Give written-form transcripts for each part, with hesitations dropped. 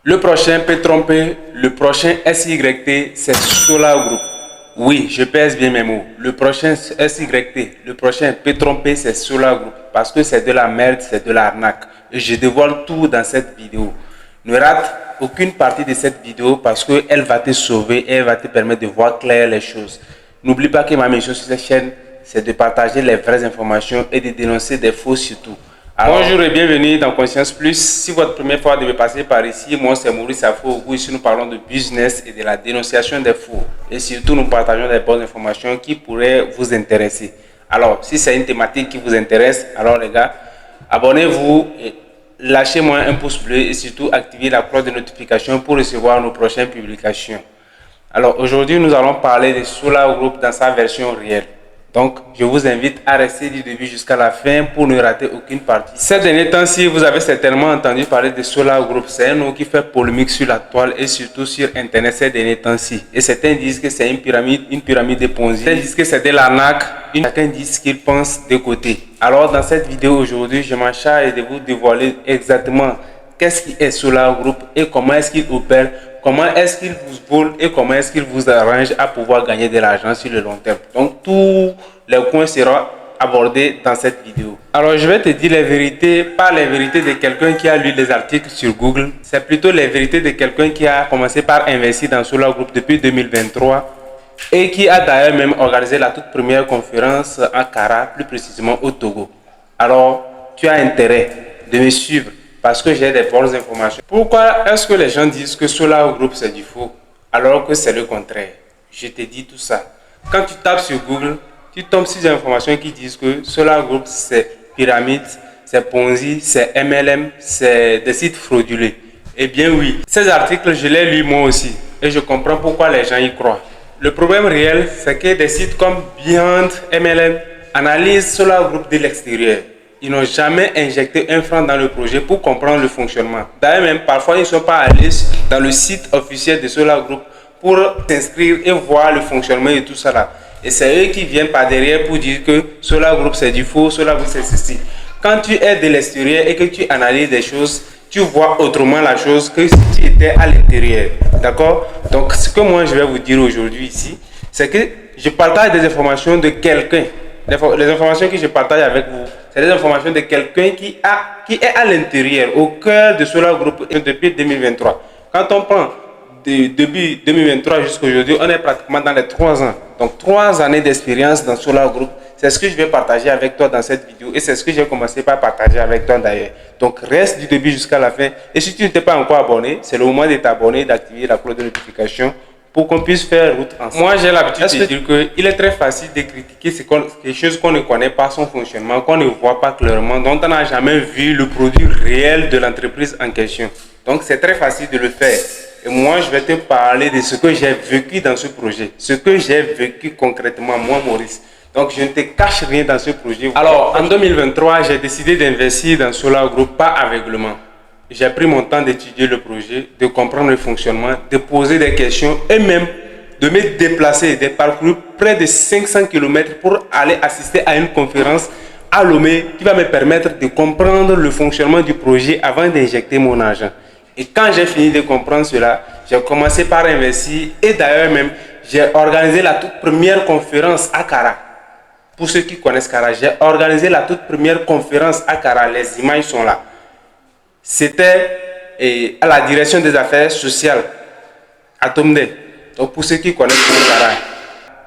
Le prochain peut tromper, le prochain SYT, c'est Solar Group. Oui, je pèse bien mes mots. Le prochain SYT, le prochain peut tromper, c'est Solar Group. Parce que c'est de la merde, c'est de l'arnaque. Et je dévoile tout dans cette vidéo. Ne rate aucune partie de cette vidéo parce qu'elle va te sauver et elle va te permettre de voir clair les choses. N'oublie pas que ma mission sur cette chaîne, c'est de partager les vraies informations et de dénoncer des faux surtout. Alors, bonjour et bienvenue dans Conscience Plus. Si votre première fois de me passer par ici, moi c'est Maurice Afo. Ici nous parlons de business et de la dénonciation des faux. Et surtout nous partageons des bonnes informations qui pourraient vous intéresser. Alors si c'est une thématique qui vous intéresse, alors les gars, abonnez-vous, lâchez-moi un pouce bleu et surtout activez la cloche de notification pour recevoir nos prochaines publications. Alors aujourd'hui nous allons parler de Solar Group dans sa version réelle. Donc, je vous invite à rester du début jusqu'à la fin pour ne rater aucune partie. Ces derniers temps-ci, vous avez certainement entendu parler de Solar Group. C'est un nom qui fait polémique sur la toile et surtout sur Internet ces derniers temps-ci. Et certains disent que c'est une pyramide de Ponzi. Certains disent que c'est de l'arnaque. Certains disent qu'ils pensent de côté. Alors, dans cette vidéo aujourd'hui, je m'acharne de vous dévoiler exactement qu'est-ce qui est Solar Group et comment est-ce qu'il opère. Comment est-ce qu'il vous vole et comment est-ce qu'il vous arrange à pouvoir gagner de l'argent sur le long terme. Donc, tous les points seront abordés dans cette vidéo. Alors, je vais te dire les vérités, pas les vérités de quelqu'un qui a lu les articles sur Google. C'est plutôt les vérités de quelqu'un qui a commencé par investir dans Solar Group depuis 2023 et qui a d'ailleurs même organisé la toute première conférence à Kara, plus précisément au Togo. Alors, tu as intérêt de me suivre parce que j'ai des bonnes informations. Pourquoi est-ce que les gens disent que Solar Group c'est du faux alors que c'est le contraire? Je te dis tout ça. Quand tu tapes sur Google, tu tombes sur des informations qui disent que Solar Group c'est pyramide, c'est Ponzi, c'est MLM, c'est des sites frauduleux. Eh bien oui, ces articles je les lu moi aussi et je comprends pourquoi les gens y croient. Le problème réel c'est que des sites comme Beyond, MLM analysent Solar Group de l'extérieur. Ils n'ont jamais injecté un franc dans le projet pour comprendre le fonctionnement. D'ailleurs, même parfois, ils ne sont pas allés dans le site officiel de Solar Group pour s'inscrire et voir le fonctionnement et tout ça là. Et c'est eux qui viennent par derrière pour dire que Solar Group c'est du faux, Solar Group c'est ceci. Quand tu es de l'extérieur et que tu analyses des choses, tu vois autrement la chose que si tu étais à l'intérieur. D'accord? Donc, ce que moi je vais vous dire aujourd'hui ici, c'est que je partage des informations de quelqu'un. Les informations que je partage avec vous, c'est des informations de quelqu'un qui est à l'intérieur, au cœur de Solar Group depuis 2023. Quand on prend de début 2023 jusqu'à aujourd'hui, on est pratiquement dans les 3 ans. Donc 3 années d'expérience dans Solar Group. C'est ce que je vais partager avec toi dans cette vidéo et c'est ce que j'ai commencé par partager avec toi d'ailleurs. Donc reste du début jusqu'à la fin. Et si tu ne t'es pas encore abonné, c'est le moment de t'abonner, d'activer la cloche de notification pour qu'on puisse faire route ensemble. Moi, j'ai l'habitude de dire qu'il est très facile de critiquer quelque chose qu'on ne connaît pas son fonctionnement, qu'on ne voit pas clairement, dont on n'a jamais vu le produit réel de l'entreprise en question. Donc, c'est très facile de le faire. Et moi, je vais te parler de ce que j'ai vécu dans ce projet, ce que j'ai vécu concrètement, moi, Maurice. Donc, je ne te cache rien dans ce projet. Alors, en 2023, j'ai décidé d'investir dans Solar Group, pas aveuglement. J'ai pris mon temps d'étudier le projet, de comprendre le fonctionnement, de poser des questions et même de me déplacer, de parcourir près de 500 km pour aller assister à une conférence à Lomé qui va me permettre de comprendre le fonctionnement du projet avant d'injecter mon argent. Et quand j'ai fini de comprendre cela, j'ai commencé par investir et d'ailleurs même, j'ai organisé la toute première conférence à Kara. Pour ceux qui connaissent Kara, j'ai organisé la toute première conférence à Kara. Les images sont là. C'était à la direction des affaires sociales à Tomde. Donc pour ceux qui connaissent Kara.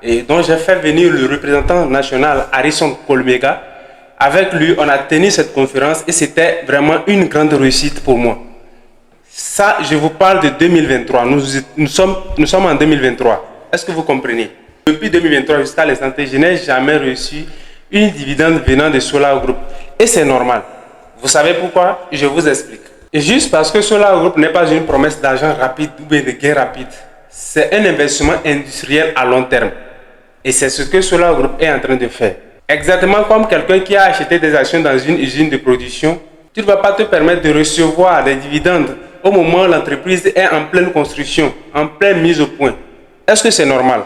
Et donc j'ai fait venir le représentant national Harrison Kolmega. Avec lui, on a tenu cette conférence et c'était vraiment une grande réussite pour moi. Ça, je vous parle de 2023. Nous sommes en 2023. Est-ce que vous comprenez? Depuis 2023 jusqu'à l'instant, je n'ai jamais reçu une dividende venant de Solar Group. Et c'est normal. Vous savez pourquoi? Je vous explique. Et juste parce que Solar Group n'est pas une promesse d'argent rapide ou bien de gain rapide. C'est un investissement industriel à long terme. Et c'est ce que Solar Group est en train de faire. Exactement comme quelqu'un qui a acheté des actions dans une usine de production, tu ne vas pas te permettre de recevoir des dividendes au moment où l'entreprise est en pleine construction, en pleine mise au point. Est-ce que c'est normal?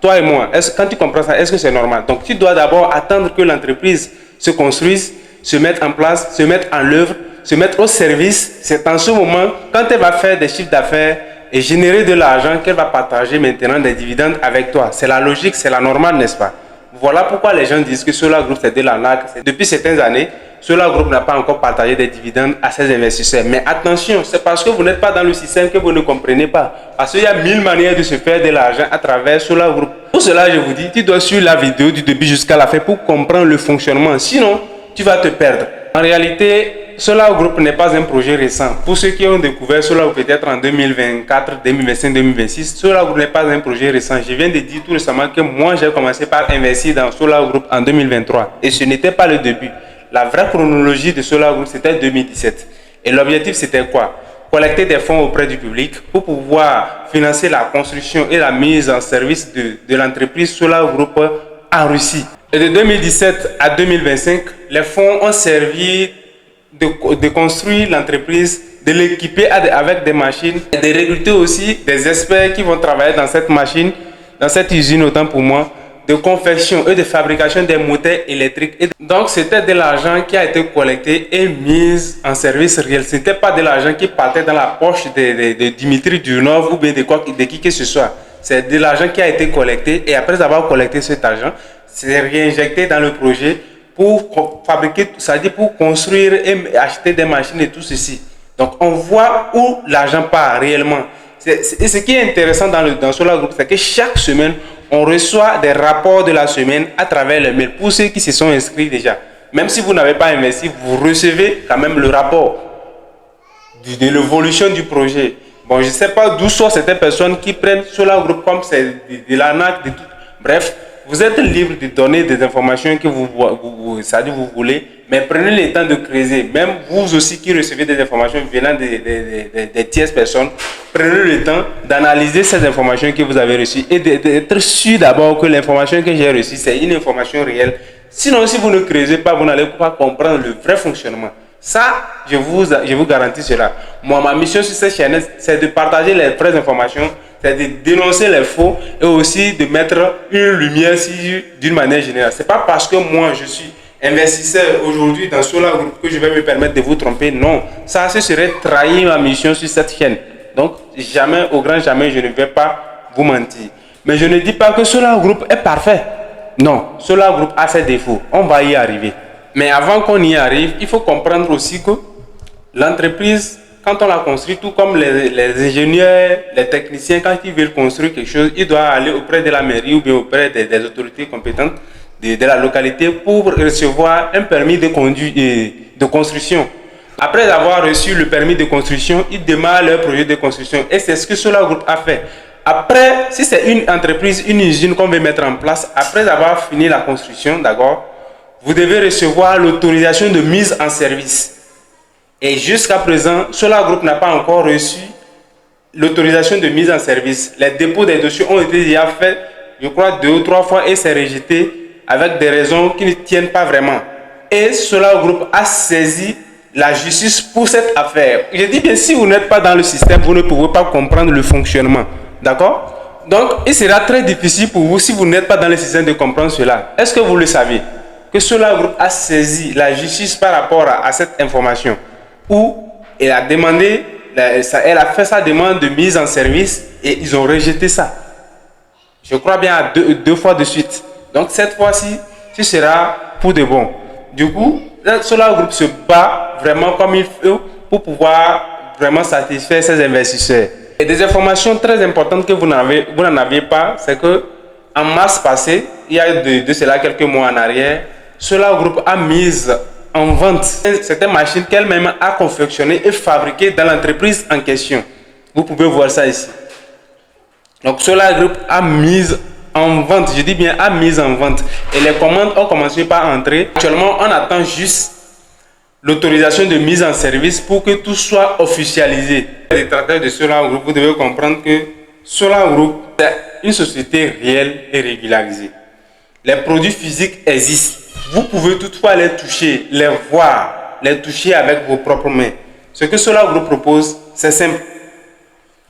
Toi et moi, quand tu comprends ça, est-ce que c'est normal? Donc tu dois d'abord attendre que l'entreprise se construise, se mette en place, se mette en œuvre se mettre au service. C'est en ce moment, quand elle va faire des chiffres d'affaires et générer de l'argent, qu'elle va partager maintenant des dividendes avec toi. C'est la logique, c'est la normale, n'est-ce pas? Voilà pourquoi les gens disent que Solar Group c'est de l'arnaque. Depuis certaines années, Solar Group n'a pas encore partagé des dividendes à ses investisseurs. Mais attention, c'est parce que vous n'êtes pas dans le système que vous ne comprenez pas. Parce qu'il y a 1000 manières de se faire de l'argent à travers Solar Group. Pour cela, je vous dis, tu dois suivre la vidéo du début jusqu'à la fin pour comprendre le fonctionnement. Sinon, tu vas te perdre. En réalité, Solar Group n'est pas un projet récent. Pour ceux qui ont découvert Solar Group peut-être en 2024, 2025, 2026, Solar Group n'est pas un projet récent. Je viens de dire tout récemment que moi, j'ai commencé par investir dans Solar Group en 2023. Et ce n'était pas le début. La vraie chronologie de Solar Group, c'était 2017. Et l'objectif, c'était quoi? Collecter des fonds auprès du public pour pouvoir financer la construction et la mise en service de l'entreprise Solar Group en Russie. Et de 2017 à 2025, les fonds ont servi de construire l'entreprise, de l'équiper avec des machines, et de recruter aussi des experts qui vont travailler dans cette machine, dans cette usine, autant pour moi, de confection et de fabrication des moteurs électriques. Et donc, c'était de l'argent qui a été collecté et mis en service réel. Ce n'était pas de l'argent qui partait dans la poche de Dimitri Durnov ou bien de qui que ce soit. C'est de l'argent qui a été collecté et après avoir collecté cet argent, c'est réinjecté dans le projet pour fabriquer, c'est-à-dire pour construire et acheter des machines et tout ceci. Donc, on voit où l'argent part réellement. Et ce qui est intéressant dans Solar Group, c'est que chaque semaine, on reçoit des rapports de la semaine à travers le mail. Pour ceux qui se sont inscrits déjà, même si vous n'avez pas investi, vous recevez quand même le rapport de l'évolution du projet. Bon, je ne sais pas d'où sont certaines personnes qui prennent Solar Group comme c'est de l'arnaque, de tout. Bref, vous êtes libre de donner des informations que vous voulez, mais prenez le temps de creuser. Même vous aussi qui recevez des informations venant des tierces personnes, prenez le temps d'analyser ces informations que vous avez reçues et d'être sûr d'abord que l'information que j'ai reçue, c'est une information réelle. Sinon, si vous ne creusez pas, vous n'allez pas comprendre le vrai fonctionnement. Ça, je vous garantis cela. Moi, ma mission sur cette chaîne, c'est de partager les vraies informations, c'est de dénoncer les faux et aussi de mettre une lumière d'une manière générale. Ce n'est pas parce que moi, je suis investisseur aujourd'hui dans Solar Group que je vais me permettre de vous tromper. Non, ça, ce serait trahir ma mission sur cette chaîne. Donc, jamais, au grand jamais, je ne vais pas vous mentir. Mais je ne dis pas que Solar Group est parfait. Non, Solar Group a ses défauts. On va y arriver. Mais avant qu'on y arrive, il faut comprendre aussi que l'entreprise, quand on la construit, tout comme les ingénieurs, les techniciens, quand ils veulent construire quelque chose, ils doivent aller auprès de la mairie ou bien auprès des autorités compétentes de la localité pour recevoir un permis de construction. Après avoir reçu le permis de construction, ils démarrent leur projet de construction. Et c'est ce que Solar Group a fait. Après, si c'est une entreprise, une usine qu'on veut mettre en place, après avoir fini la construction, d'accord, vous devez recevoir l'autorisation de mise en service. Et jusqu'à présent, Solar Group n'a pas encore reçu l'autorisation de mise en service. Les dépôts des dossiers ont été déjà faits, je crois, 2 ou 3 fois et c'est rejeté avec des raisons qui ne tiennent pas vraiment. Et Solar Group a saisi la justice pour cette affaire. Je dis bien, si vous n'êtes pas dans le système, vous ne pouvez pas comprendre le fonctionnement. D'accord? Donc, il sera très difficile pour vous, si vous n'êtes pas dans le système, de comprendre cela. Est-ce que vous le savez? Que Solar Group a saisi la justice par rapport à cette information, où elle a demandé, elle a fait sa demande de mise en service et ils ont rejeté ça. Je crois bien à deux fois de suite. Donc cette fois-ci, ce sera pour de bon. Du coup, Solar Group se bat vraiment comme il faut pour pouvoir vraiment satisfaire ses investisseurs. Et des informations très importantes que vous n'en aviez pas, c'est que en mars passé, il y a de cela quelques mois en arrière, Solar Group a mis en vente certaines machines qu'elle-même a confectionnées et fabriquées dans l'entreprise en question. Vous pouvez voir ça ici. Donc Solar Group a mis en vente, je dis bien a mis en vente. Et les commandes ont commencé par entrer. Actuellement, on attend juste l'autorisation de mise en service pour que tout soit officialisé. Les détracteurs de Solar Group, vous devez comprendre que Solar Group est une société réelle et régularisée. Les produits physiques existent. Vous pouvez toutefois les toucher, les voir, les toucher avec vos propres mains. Ce que Solar Group propose, c'est simple.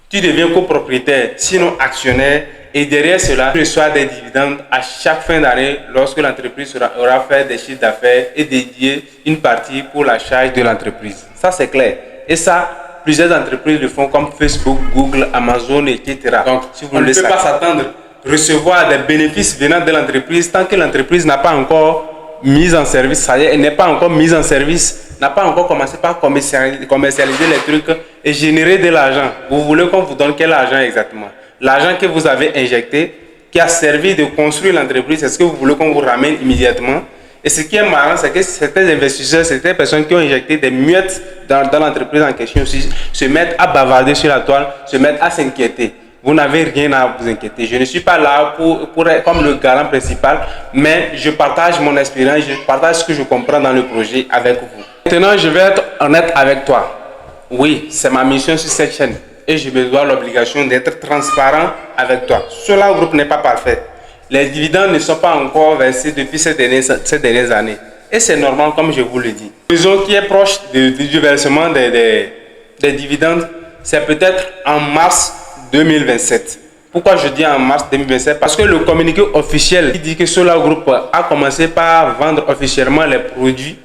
Tu deviens copropriétaire, sinon actionnaire, Et derrière cela, tu reçois des dividendes à chaque fin d'année lorsque l'entreprise aura fait des chiffres d'affaires et dédié une partie pour la charge de l'entreprise. Ça, c'est clair. Et ça, plusieurs entreprises le font comme Facebook, Google, Amazon, etc. Donc, si vous ne pouvez pas s'attendre à recevoir des bénéfices venant de l'entreprise tant que l'entreprise n'a pas encore mise en service, c'est-à-dire elle n'est pas encore mise en service, n'a pas encore commencé par commercialiser les trucs et générer de l'argent. Vous voulez qu'on vous donne quel argent exactement? L'argent que vous avez injecté, qui a servi de construire l'entreprise, est-ce que vous voulez qu'on vous ramène immédiatement? Et ce qui est marrant, c'est que certains investisseurs, certaines personnes qui ont injecté des miettes dans l'entreprise en question aussi, se mettent à bavarder sur la toile, se mettent à s'inquiéter. Vous n'avez rien à vous inquiéter. Je ne suis pas là pour être comme le garant principal, mais je partage mon expérience, je partage ce que je comprends dans le projet avec vous. Maintenant, je vais être honnête avec toi. Oui, c'est ma mission sur cette chaîne. Et je me dois l'obligation d'être transparent avec toi. Solar Group n'est pas parfait. Les dividendes ne sont pas encore versés depuis ces dernières années. Et c'est normal, comme je vous le dis. L'horizon qui est proche du versement des dividendes, c'est peut-être en mars 2027. Pourquoi je dis en mars 2027? Parce que le communiqué officiel qui dit que Solar Group a commencé par vendre officiellement les produits,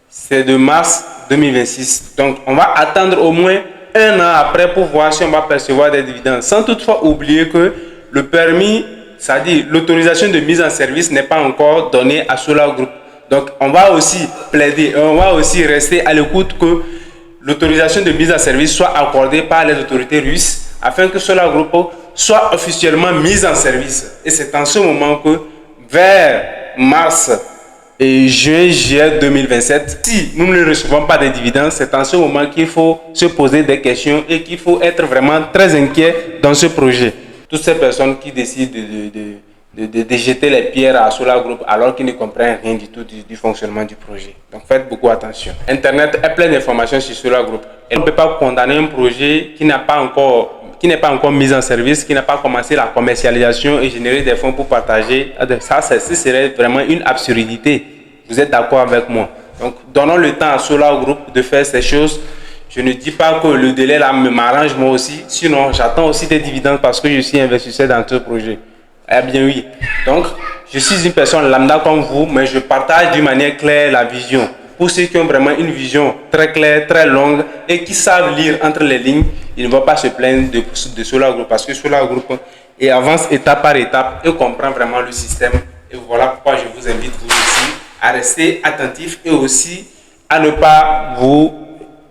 c'est de mars 2026. Donc, on va attendre au moins un an après pour voir si on va percevoir des dividendes. Sans toutefois oublier que le permis, c'est-à-dire l'autorisation de mise en service n'est pas encore donnée à Solar Group. Donc, on va aussi plaider, on va aussi rester à l'écoute que l'autorisation de mise en service soit accordée par les autorités russes afin que Solar Group soit officiellement mise en service. Et c'est en ce moment que vers mars et juillet 2027, si nous ne recevons pas de dividendes, c'est en ce moment qu'il faut se poser des questions et qu'il faut être vraiment très inquiet dans ce projet. Toutes ces personnes qui décident de jeter les pierres à Solar Group alors qu'ils ne comprennent rien du tout du fonctionnement du projet. Donc faites beaucoup attention. Internet est plein d'informations sur Solar Group. Et on ne peut pas condamner un projet qui n'est pas encore mis en service, qui n'a pas commencé la commercialisation et générer des fonds pour partager. Ça, ce serait vraiment une absurdité. Vous êtes d'accord avec moi? Donc, donnons le temps à Solar Group de faire ces choses. Je ne dis pas que le délai là m'arrange moi aussi. Sinon, j'attends aussi des dividendes parce que je suis investisseur dans ce projet. Eh bien oui. Donc, je suis une personne lambda comme vous, mais je partage d'une manière claire la vision. Pour ceux qui ont vraiment une vision très claire, très longue et qui savent lire entre les lignes, ils ne vont pas se plaindre de Solar Group parce que Solar Group avance étape par étape et comprend vraiment le système. Et voilà pourquoi je vous invite vous aussi à rester attentif et aussi à ne pas vous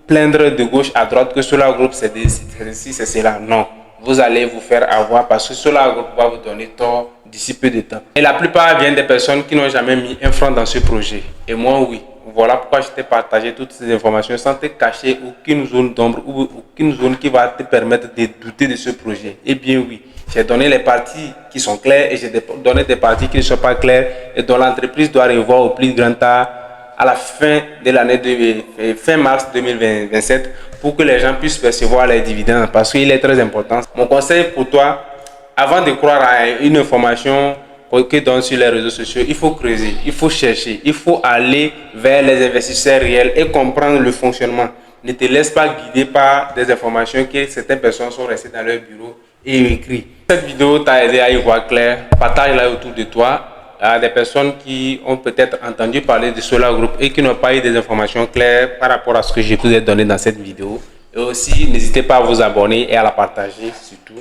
plaindre de gauche à droite que Solar Group c'est ceci, c'est cela. Non, vous allez vous faire avoir parce que Solar Group va vous donner tort d'ici peu de temps. Et la plupart viennent des personnes qui n'ont jamais mis un franc dans ce projet. Et moi, oui. Voilà pourquoi je t'ai partagé toutes ces informations sans te cacher aucune zone d'ombre ou aucune zone qui va te permettre de douter de ce projet. Eh bien oui, j'ai donné les parties qui sont claires et j'ai donné des parties qui ne sont pas claires et dont l'entreprise doit revoir au plus grand tard à la fin de l'année fin mars 2027 pour que les gens puissent percevoir les dividendes parce qu'il est très important. Mon conseil pour toi, avant de croire à une information que donne sur les réseaux sociaux, il faut creuser, il faut chercher, il faut aller vers les investisseurs réels et comprendre le fonctionnement. Ne te laisse pas guider par des informations que certaines personnes sont restées dans leur bureau et écrit. Cette vidéo t'a aidé à y voir clair. Partage-la autour de toi à des personnes qui ont peut-être entendu parler de Solar Group et qui n'ont pas eu des informations claires par rapport à ce que je vous ai donné dans cette vidéo. Et aussi, n'hésitez pas à vous abonner et à la partager surtout.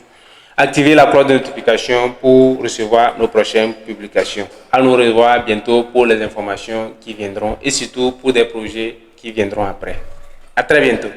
Activez la cloche de notification pour recevoir nos prochaines publications. À nous revoir bientôt pour les informations qui viendront et surtout pour des projets qui viendront après. À très bientôt.